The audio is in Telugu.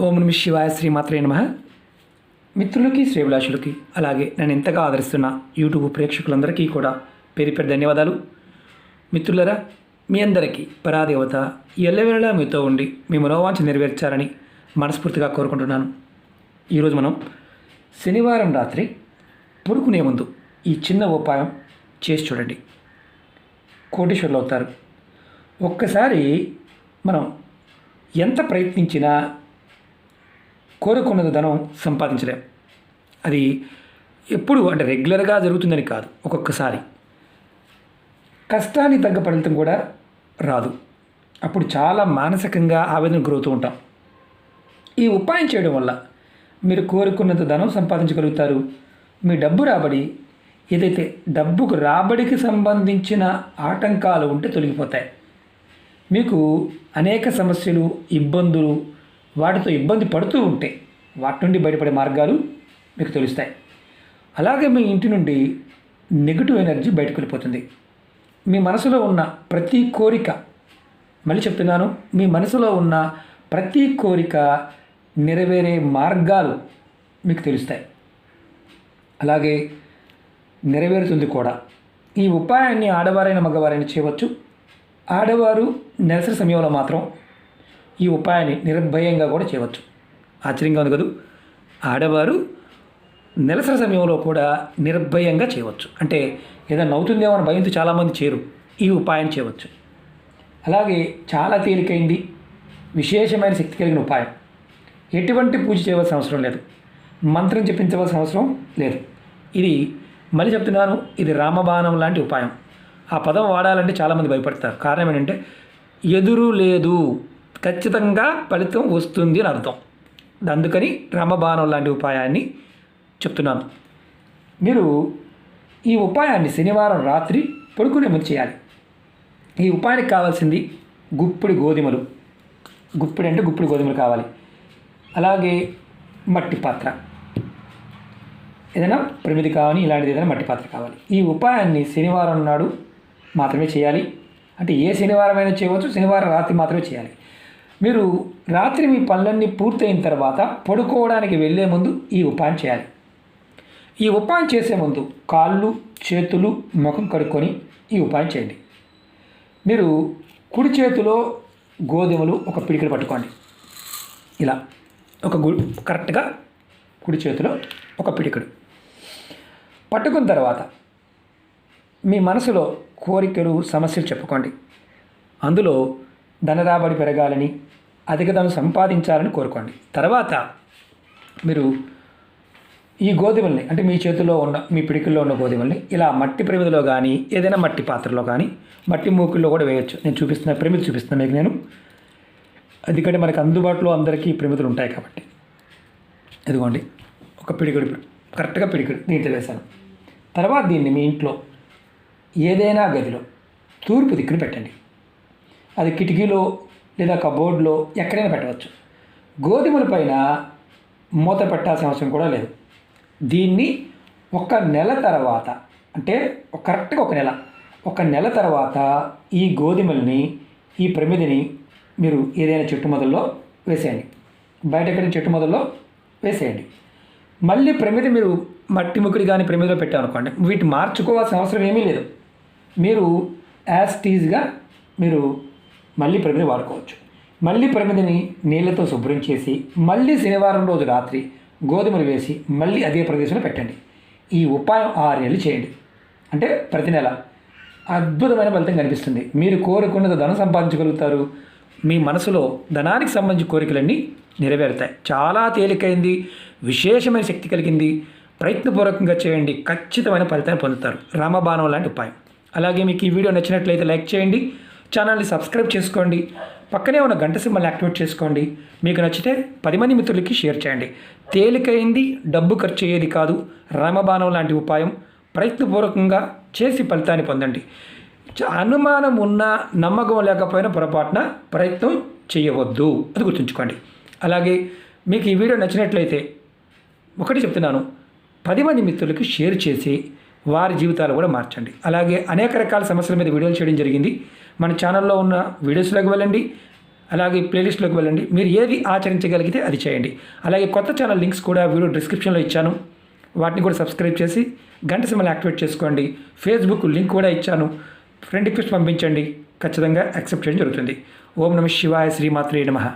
ఓం నమః శివాయ శ్రీమాత్రే నమః. మిత్రులకి శ్రేభిలాషులకి అలాగే నన్ను ఎంతగా ఆదరిస్తున్న యూట్యూబ్ ప్రేక్షకులందరికీ కూడా పేరు పేరు ధన్యవాదాలు. మిత్రులరా, మీ అందరికీ పరాదేవత ఎల్లవేళలా మీతో ఉండి మీ మనోవాంఛ నెరవేర్చాలని మనస్ఫూర్తిగా కోరుకుంటున్నాను. ఈరోజు మనం శనివారం రాత్రి పడుకునే ముందు ఈ చిన్న ఉపాయం చేసి చూడండి, కోటీశ్వరులు అవుతారు. ఒక్కసారి మనం ఎంత ప్రయత్నించినా కోరుకున్నది ధనం సంపాదించలేం. అది ఎప్పుడు అంటే రెగ్యులర్గా జరుగుతుందని కాదు, ఒక్కొక్కసారి కష్టానికి తగ్గ ఫలితం కూడా రాదు. అప్పుడు చాలా మానసికంగా ఆవేదన గురవుతూ ఉంటాం. ఈ ఉపాయం చేయడం వల్ల మీరు కోరుకున్నంత ధనం సంపాదించగలుగుతారు. మీ డబ్బు రాబడి, ఏదైతే డబ్బుకు రాబడికి సంబంధించిన ఆటంకాలు ఉంటే తొలగిపోతాయి. మీకు అనేక సమస్యలు, ఇబ్బందులు, వాటితో ఇబ్బంది పడుతూ ఉంటే వాటి నుండి బయటపడే మార్గాలు మీకు తెలుస్తాయి. అలాగే మీ ఇంటి నుండి నెగిటివ్ ఎనర్జీ బయటకు వెళ్ళిపోతుంది. మీ మనసులో ఉన్న ప్రతి కోరిక, మళ్ళీ చెప్తున్నాను, మీ మనసులో ఉన్న ప్రతి కోరిక నెరవేరే మార్గాలు మీకు తెలుస్తాయి. అలాగే నెరవేరుతుంది కూడా. ఈ ఉపాయాన్ని ఆడవారైన మగవారైనా చేయవచ్చు. ఆడవారు నెలసరి సమయంలో మాత్రం ఈ ఉపాయాన్ని నిర్భయంగా కూడా చేయవచ్చు. ఆశ్చర్యంగా ఉంది కదా. ఆడవారు నెలసరి సమయంలో కూడా నిర్భయంగా చేయవచ్చు. అంటే ఏదైనా అవుతుందేమో అని భయంతో చాలామంది చేయరు. ఈ ఉపాయం చేయవచ్చు. అలాగే చాలా తేలికైంది, విశేషమైన శక్తి కలిగిన ఉపాయం. ఎటువంటి పూజ చేయవలసిన అవసరం లేదు, మంత్రం చెప్పించవలసిన అవసరం లేదు. ఇది మళ్ళీ చెప్తున్నాను, ఇది రామబాణం లాంటి ఉపాయం. ఆ పదం వాడాలంటే చాలామంది భయపడతారు. కారణం ఏంటంటే ఎదురు లేదు, ఖచ్చితంగా ఫలితం వస్తుంది అని అర్థం. అందుకని రామబాణం లాంటి ఉపాయాన్ని చెప్తున్నాను. మీరు ఈ ఉపాయాన్ని శనివారం రాత్రి పడుకునే ముందు చేయాలి. ఈ ఉపాయానికి కావాల్సింది గుప్పిడి గోధుమలు. గుప్పిడి గోధుమలు కావాలి. అలాగే మట్టి పాత్ర, ఏదైనా ప్రమిది కావాలి, ఇలాంటిది ఏదైనా మట్టి పాత్ర కావాలి. ఈ ఉపాయాన్ని శనివారం నాడు మాత్రమే చేయాలి. అంటే ఏ శనివారం అయినా చేయవచ్చు, శనివారం రాత్రి మాత్రమే చేయాలి. మీరు రాత్రి మీ పనులన్నీ పూర్తయిన తర్వాత పడుకోవడానికి వెళ్ళే ముందు ఈ ఉపాయం చేయాలి. ఈ ఉపాయం చేసే ముందు కాళ్ళు, చేతులు, ముఖం కడుక్కొని ఈ ఉపాయం చేయండి. మీరు కుడి చేతిలో గోధుమలు ఒక పిడికిడి పట్టుకోండి. ఇలా కరెక్ట్గా కుడి చేతిలో ఒక పిడికిడు పట్టుకున్న తర్వాత మీ మనసులో కోరికలు, సమస్యలు చెప్పుకోండి. అందులో ధనరాబడి పెరగాలని, అధిక ధనం సంపాదించాలని కోరుకోండి. తర్వాత మీరు ఈ గోధుమల్ని, అంటే మీ చేతిలో ఉన్న, మీ పిడికిల్లో ఉన్న గోధుమల్ని ఇలా మట్టి ప్రమిదిలో కానీ, ఏదైనా మట్టి పాత్రలో కానీ, మట్టి మూకుల్లో కూడా వేయచ్చు. నేను ప్రమిది చూపిస్తున్నాను మీకు నేను. ఎందుకంటే మనకు అందుబాటులో అందరికీ ప్రమిదులు ఉంటాయి కాబట్టి. ఇదిగోండి, ఒక పిడికిడు, కరెక్ట్గా పిడికిడు దీంట్లో వేశాను. తర్వాత దీన్ని మీ ఇంట్లో ఏదైనా గదిలో తూర్పు దిక్కున పెట్టండి. అది కిటికీలో లేదా కబోర్డ్లో ఎక్కడైనా పెట్టవచ్చు. గోధుమల పైన మూత పెట్టాల్సిన అవసరం కూడా లేదు. దీన్ని ఒక నెల తర్వాత, అంటే కరెక్ట్గా ఒక నెల తర్వాత ఈ గోధుమల్ని, ఈ ప్రమిదిని మీరు ఏదైనా చెట్టు మొదల్లో వేసేయండి. బయట ఎక్కడైనా చెట్టు మొదల్లో వేసేయండి. మళ్ళీ ప్రమిది మీరు మట్టి ముక్కుడి కానీ ప్రమిదిలో పెట్టామనుకోండి, వీటిని మార్చుకోవాల్సిన అవసరం ఏమీ లేదు. మీరు యాజ్ టీజ్గా మీరు మళ్ళీ ప్రమిది వాడుకోవచ్చు. మళ్ళీ ప్రమిదిని నీళ్ళతో శుభ్రం చేసి మళ్ళీ శనివారం రోజు రాత్రి గోధుమలు వేసి మళ్ళీ అదే ప్రదేశంలో పెట్టండి. ఈ ఉపాయం 6 నెలలు చేయండి. అంటే ప్రతి నెల అద్భుతమైన ఫలితం కనిపిస్తుంది. మీరు కోరుకున్నది ధనం సంపాదించగలుగుతారు. మీ మనసులో ధనానికి సంబంధించిన కోరికలన్నీ నెరవేరుతాయి. చాలా తేలికైంది, విశేషమైన శక్తి కలిగింది. ప్రయత్నపూర్వకంగా చేయండి, ఖచ్చితమైన ఫలితాన్ని పొందుతారు. రామబాణం లాంటి ఉపాయం. అలాగే మీకు ఈ వీడియో నచ్చినట్లయితే లైక్ చేయండి, ఛానల్ని సబ్స్క్రైబ్ చేసుకోండి, పక్కనే ఉన్న గంట సింబల్ని యాక్టివేట్ చేసుకోండి. మీకు నచ్చితే 10 మంది మిత్రులకి షేర్ చేయండి. తేలికైంది, డబ్బు ఖర్చు అయ్యేది కాదు. రామబాణం లాంటి ఉపాయం ప్రయత్నపూర్వకంగా చేసి ఫలితాన్ని పొందండి. అనుమానం ఉన్నా, నమ్మకం లేకపోయినా పొరపాటున ప్రయత్నం చేయవద్దు, అది గుర్తుంచుకోండి. అలాగే మీకు ఈ వీడియో నచ్చినట్లయితే ఒకటి చెప్తున్నాను, 10 మంది మిత్రులకి షేర్ చేసి వారి జీవితాలు కూడా మార్చండి. అలాగే అనేక రకాల సమస్యల మీద వీడియోలు చేయడం జరిగింది. మన ఛానల్లో ఉన్న వీడియోస్లోకి వెళ్ళండి. అలాగే ప్లేలిస్ట్లోకి వెళ్ళండి. మీరు ఏది ఆచరించగలిగితే అది చేయండి. అలాగే కొత్త ఛానల్ లింక్స్ కూడా వీడియో డిస్క్రిప్షన్లో ఇచ్చాను. వాటిని కూడా సబ్స్క్రైబ్ చేసి గంట సింబల్ యాక్టివేట్ చేసుకోండి. ఫేస్బుక్ లింక్ కూడా ఇచ్చాను. ఫ్రెండ్ రిక్వెస్ట్ పంపించండి. ఖచ్చితంగా యాక్సెప్ట్ చేయడం జరుగుతుంది. ఓం నమః శివాయ. శ్రీమాత్రే నమః.